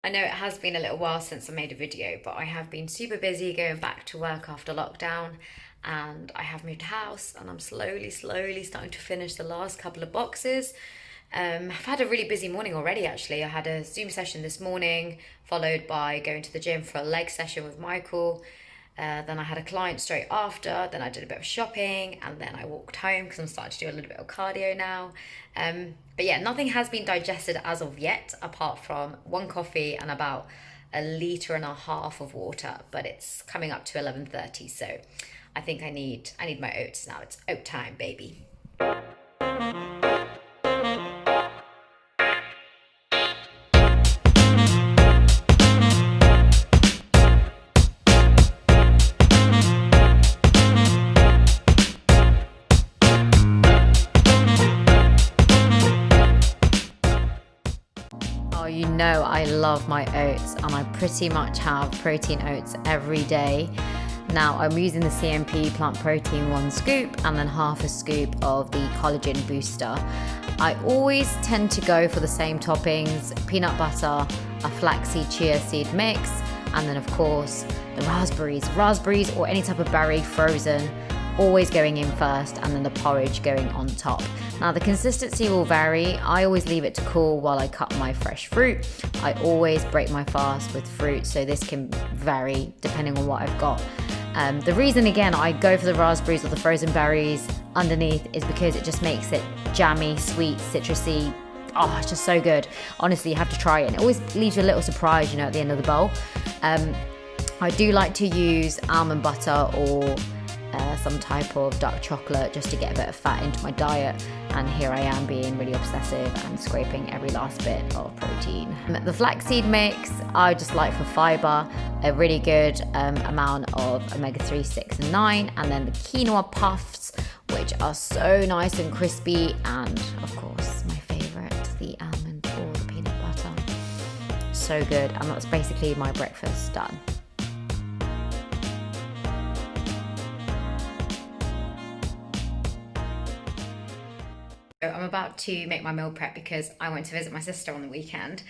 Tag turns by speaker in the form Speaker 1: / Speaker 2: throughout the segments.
Speaker 1: I know it has been a little while since I made a video, but I have been super busy going back to work after lockdown, and I have moved house and I'm slowly starting to finish the last couple of boxes. I've had a really busy morning already actually. I had a Zoom session this morning, followed by going to the gym for a leg session with Michael. Then I had a client straight after. Then I did a bit of shopping, and then I walked home because I'm starting to do a little bit of cardio now. But yeah, nothing has been digested as of yet, apart from one coffee and about a litre and a half of water. But it's coming up to 11:30, so I think I need my oats now. It's oat time, baby. Oh, you know I love my oats, and I pretty much have protein oats every day. Now I'm using the CMP plant protein 1 scoop and then half a scoop of the collagen booster. I always tend to go for the same toppings: peanut butter, a flaxseed chia seed mix, and then of course the raspberries or any type of berry frozen, always going in first, and then the porridge going on top. Now the consistency will vary. I always leave it to cool while I cut my fresh fruit. I always break my fast with fruit, so this can vary depending on what I've got. The reason again I go for the raspberries or the frozen berries underneath is because it just makes it jammy, sweet, citrusy. Oh, it's just so good. Honestly, you have to try it. And it always leaves you a little surprise, at the end of the bowl. I do like to use almond butter or some type of dark chocolate just to get a bit of fat into my diet, and here I am being really obsessive and scraping every last bit of protein. The flaxseed mix I just like for fiber, a really good amount of omega-3, 6 and 9, and then the quinoa puffs, which are so nice and crispy, and of course my favorite, the almond or the peanut butter. So good, and that's basically my breakfast done. I'm about to make my meal prep because I went to visit my sister on the weekend,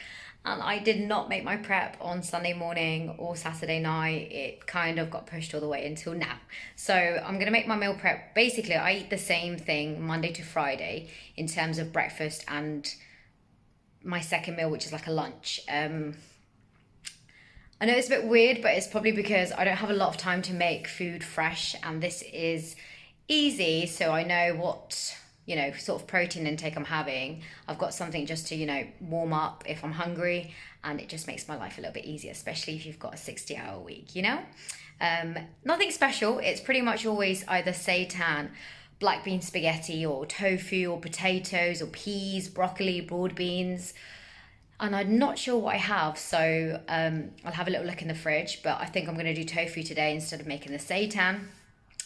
Speaker 1: and I did not make my prep on Sunday morning or Saturday night. It kind of got pushed all the way until now. So I'm going to make my meal prep. Basically, I eat the same thing Monday to Friday in terms of breakfast and my second meal, which is like a lunch. I know it's a bit weird, but it's probably because I don't have a lot of time to make food fresh, and this is easy, so I know what sort of protein intake I'm having. I've got something just to, warm up if I'm hungry, and it just makes my life a little bit easier, especially if you've got a 60-hour week, Nothing special. It's pretty much always either seitan, black bean spaghetti, or tofu, or potatoes, or peas, broccoli, broad beans. And I'm not sure what I have, so I'll have a little look in the fridge, but I think I'm going to do tofu today instead of making the seitan.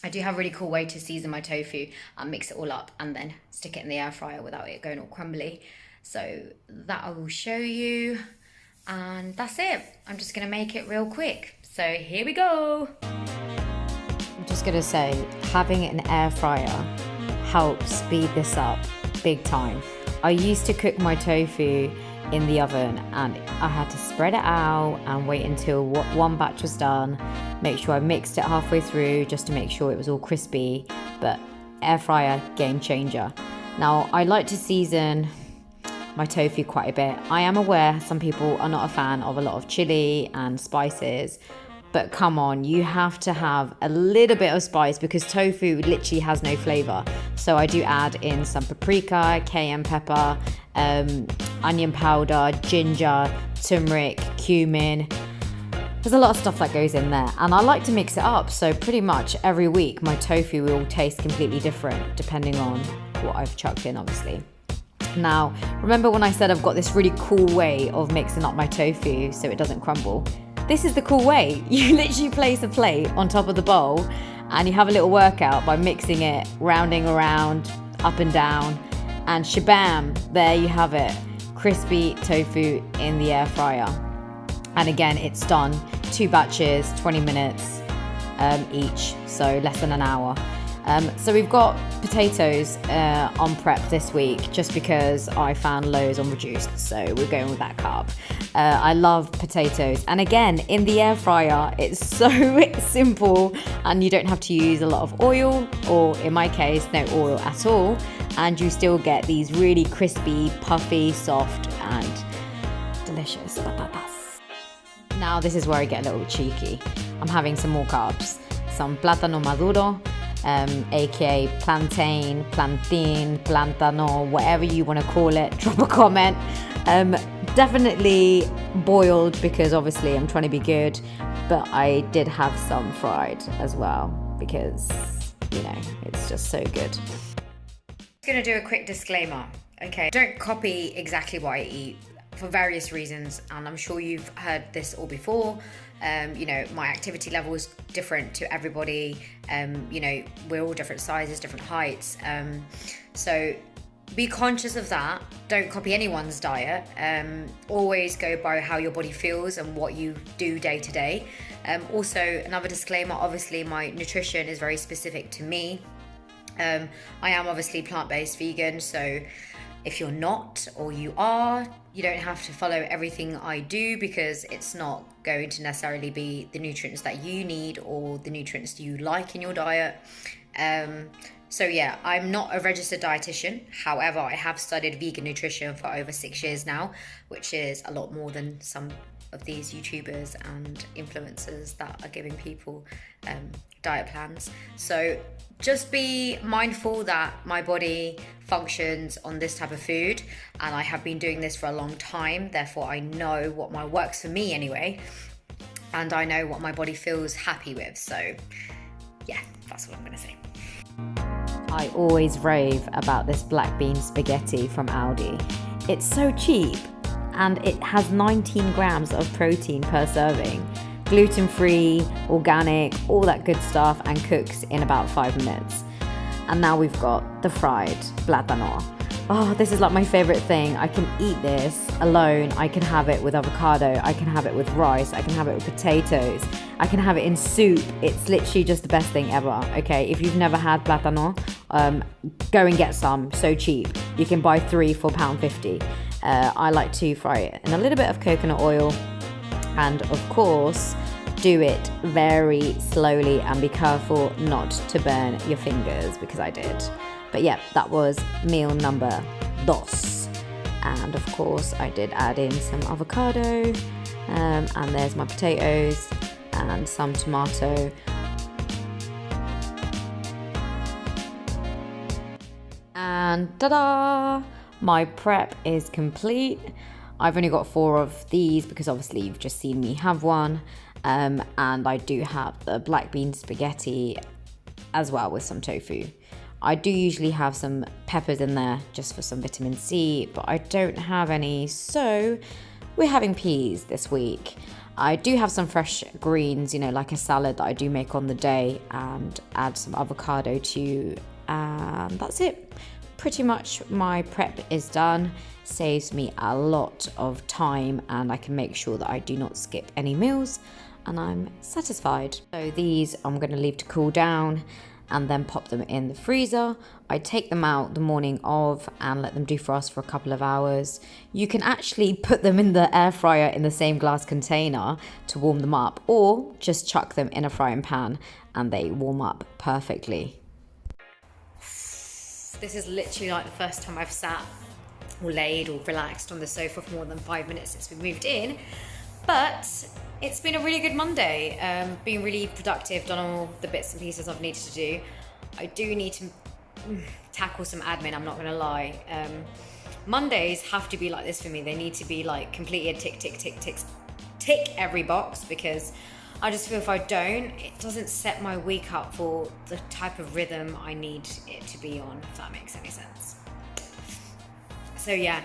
Speaker 1: I do have a really cool way to season my tofu and mix it all up and then stick it in the air fryer without it going all crumbly. So that I will show you, and that's it. I'm just gonna make it real quick. So here we go. I'm just gonna say, having an air fryer helps speed this up big time. I used to cook my tofu in the oven, and I had to spread it out and wait until one batch was done, make sure I mixed it halfway through just to make sure it was all crispy. But air fryer, game changer. Now I like to season my tofu quite a bit. I am aware some people are not a fan of a lot of chili and spices, but come on, you have to have a little bit of spice because tofu literally has no flavor. So I do add in some paprika, cayenne pepper, onion powder, ginger, turmeric, cumin. There's a lot of stuff that goes in there, and I like to mix it up. So pretty much every week my tofu will taste completely different depending on what I've chucked in, obviously. Now, remember when I said I've got this really cool way of mixing up my tofu so it doesn't crumble? This is the cool way. You literally place a plate on top of the bowl and you have a little workout by mixing it, rounding around, up and down, and shabam, there you have it. Crispy tofu in the air fryer. And again, it's done 2 batches, 20 minutes each, so less than an hour. So we've got potatoes on prep this week just because I found lows on reduced, so we're going with that carb.
Speaker 2: I love potatoes. And again, in the air fryer, it's so simple and you don't have to use a lot of oil, or in my case, no oil at all. And you still get these really crispy, puffy, soft and delicious patatas. Now this is where I get a little bit cheeky. I'm having some more carbs. Some plátano maduro, aka plantain, plantain, plantano, whatever you want to call it. Drop a comment. Definitely boiled because obviously I'm trying to be good, but I did have some fried as well because, you know, it's just so good.
Speaker 1: I'm going to do a quick disclaimer, okay? Don't copy exactly what I eat for various reasons, and I'm sure you've heard this all before. You know, my activity level is different to everybody. You know, we're all different sizes, different heights. So be conscious of that. Don't copy anyone's diet. Always go by how your body feels and what you do day to day. Also, another disclaimer, obviously my nutrition is very specific to me. I am obviously plant-based vegan, so if you're not or you are, you don't have to follow everything I do because it's not going to necessarily be the nutrients that you need or the nutrients you like in your diet. So yeah, I'm not a registered dietitian. However, I have studied vegan nutrition for over 6 years now, which is a lot more than some of these YouTubers and influencers that are giving people diet plans. So just be mindful that my body functions on this type of food, and I have been doing this for a long time. Therefore, I know what works for me anyway, and I know what my body feels happy with. So yeah, that's what I'm gonna say.
Speaker 2: I always rave about this black bean spaghetti from Aldi. It's so cheap and it has 19 grams of protein per serving. Gluten-free, organic, all that good stuff, and cooks in about 5 minutes. And now we've got the fried plátano. Oh, this is like my favorite thing. I can eat this alone. I can have it with avocado. I can have it with rice. I can have it with potatoes. I can have it in soup. It's literally just the best thing ever. Okay, if you've never had plátano, go and get some. So cheap. You can buy 3 for £1.50. I like to fry it in a little bit of coconut oil, and of course do it very slowly and be careful not to burn your fingers, because I did. But yeah, that was meal number 2. And of course I did add in some avocado, and there's my potatoes and some tomato. And ta-da! My prep is complete. I've only got 4 of these because obviously you've just seen me have one. And I do have the black bean spaghetti as well with some tofu. I do usually have some peppers in there just for some vitamin C, but I don't have any, so we're having peas this week. I do have some fresh greens, you know, like a salad that I do make on the day, and add some avocado to, and that's it. Pretty much my prep is done. Saves me a lot of time, and I can make sure that I do not skip any meals, and I'm satisfied. So these I'm going to leave to cool down and then pop them in the freezer. I take them out the morning of and let them defrost for a couple of hours. You can actually put them in the air fryer in the same glass container to warm them up, or just chuck them in a frying pan and they warm up perfectly.
Speaker 1: This is literally like the first time I've sat or laid or relaxed on the sofa for more than 5 minutes since we moved in. But it's been a really good Monday. Been really productive, done all the bits and pieces I've needed to do. I do need to tackle some admin, I'm not gonna lie. Mondays have to be like this for me. They need to be like completed, tick, tick, tick, tick, tick every box, because I just feel if I don't, it doesn't set my week up for the type of rhythm I need it to be on, if that makes any sense. So yeah,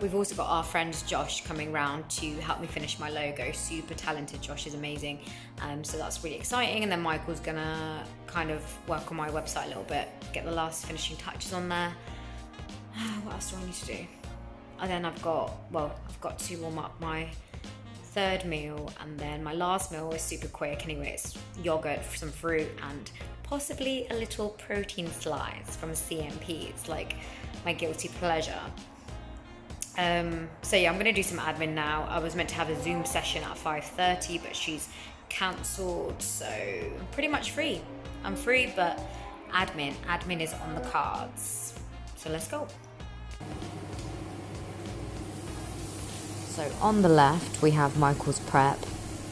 Speaker 1: we've also got our friend Josh coming round to help me finish my logo. Super talented, Josh is amazing. So that's really exciting. And then Michael's gonna kind of work on my website a little bit, get the last finishing touches on there. What else do I need to do? And then I've got to warm up my 3rd meal, and then my last meal is super quick anyway. It's yogurt, some fruit, and possibly a little protein slice from CMP. It's like my guilty pleasure. So yeah, I'm gonna do some admin now. I was meant to have a Zoom session at 5:30, but she's cancelled, so I'm pretty much free. I'm free, but admin is on the cards. So let's go.
Speaker 2: So on the left, we have Michael's prep.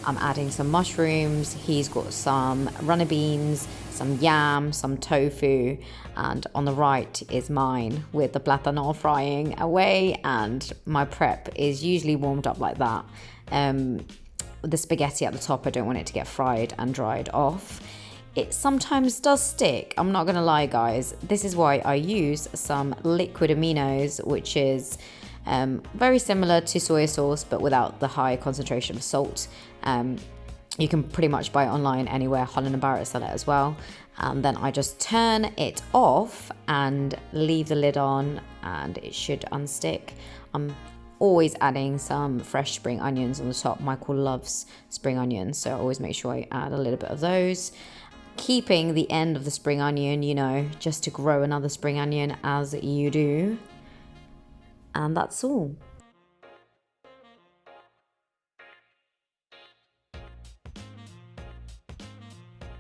Speaker 2: I'm adding some mushrooms. He's got some runner beans, some yam, some tofu. And on the right is mine with the platano frying away. And my prep is usually warmed up like that. The spaghetti at the top, I don't want it to get fried and dried off. It sometimes does stick. I'm not going to lie, guys. This is why I use some liquid aminos, which is very similar to soy sauce, but without the high concentration of salt. You can pretty much buy it online anywhere. Holland & Barrett sell it as well. And then I just turn it off and leave the lid on, and it should unstick. I'm always adding some fresh spring onions on the top. Michael loves spring onions, so I always make sure I add a little bit of those. Keeping the end of the spring onion, you know, just to grow another spring onion as you do. And that's all.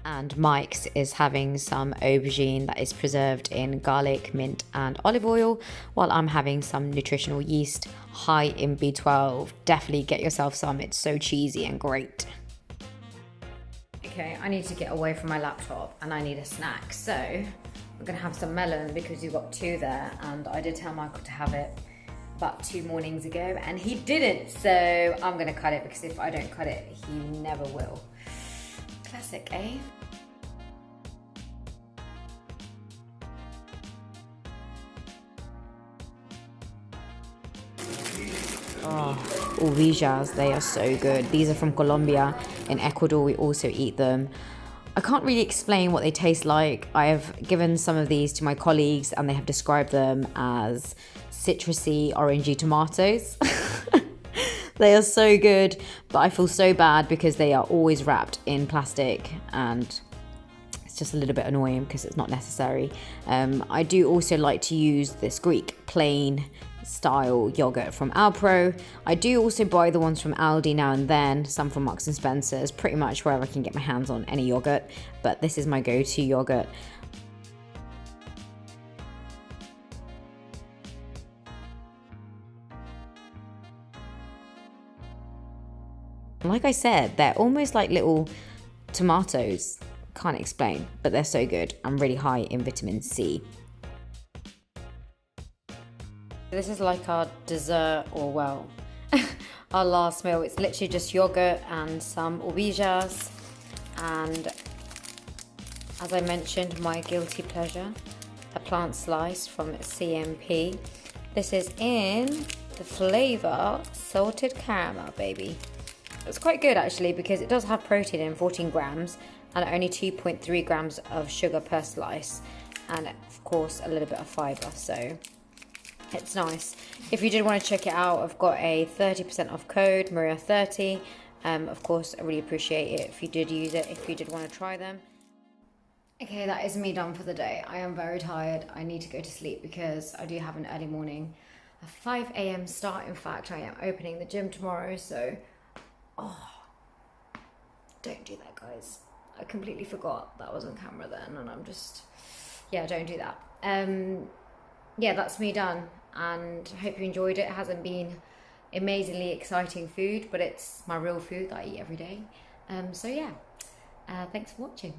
Speaker 2: And Mike's is having some aubergine that is preserved in garlic, mint, and olive oil, while I'm having some nutritional yeast high in B12. Definitely get yourself some, it's so cheesy and great. Okay, I need to get away from my laptop and I need a snack. So I'm gonna have some melon because you've got 2 there, and I did tell Michael to have it about 2 mornings ago and he didn't, so I'm gonna cut it because if I don't cut it, he never will. Classic, eh? Oh, uvijas, they are so good. These are from Colombia. In Ecuador, we also eat them. I can't really explain what they taste like. I have given some of these to my colleagues and they have described them as citrusy, orangey tomatoes. They are so good, but I feel so bad because they are always wrapped in plastic and it's just a little bit annoying because it's not necessary. I do also like to use this Greek plain style yogurt from Alpro. I do also buy the ones from Aldi now and then, some from Marks and Spencer's, pretty much wherever I can get my hands on any yogurt, but this is my go-to yogurt. Like I said, they're almost like little tomatoes. Can't explain, but they're so good and really high in vitamin C. This is like our dessert, or well, our last meal. It's literally just yogurt and some uvijas. And as I mentioned, my guilty pleasure, a plant slice from CMP. This is in the flavor salted caramel, baby. It's quite good actually because it does have protein in, 14 grams, and only 2.3 grams of sugar per slice, and of course a little bit of fiber, so it's nice. If you did want to check it out, I've got a 30% off code, Maria30. Of course, I really appreciate it if you did use it, if you did want to try them. Okay, that is me done for the day. I am very tired. I need to go to sleep because I do have an early morning, a 5 a.m. start. In fact, I am opening the gym tomorrow, so don't do that, guys. I completely forgot that was on camera then, and I'm just, yeah, don't do that. Yeah, that's me done, and I hope you enjoyed it. It hasn't been amazingly exciting food, but it's my real food that I eat every day. So yeah, thanks for watching.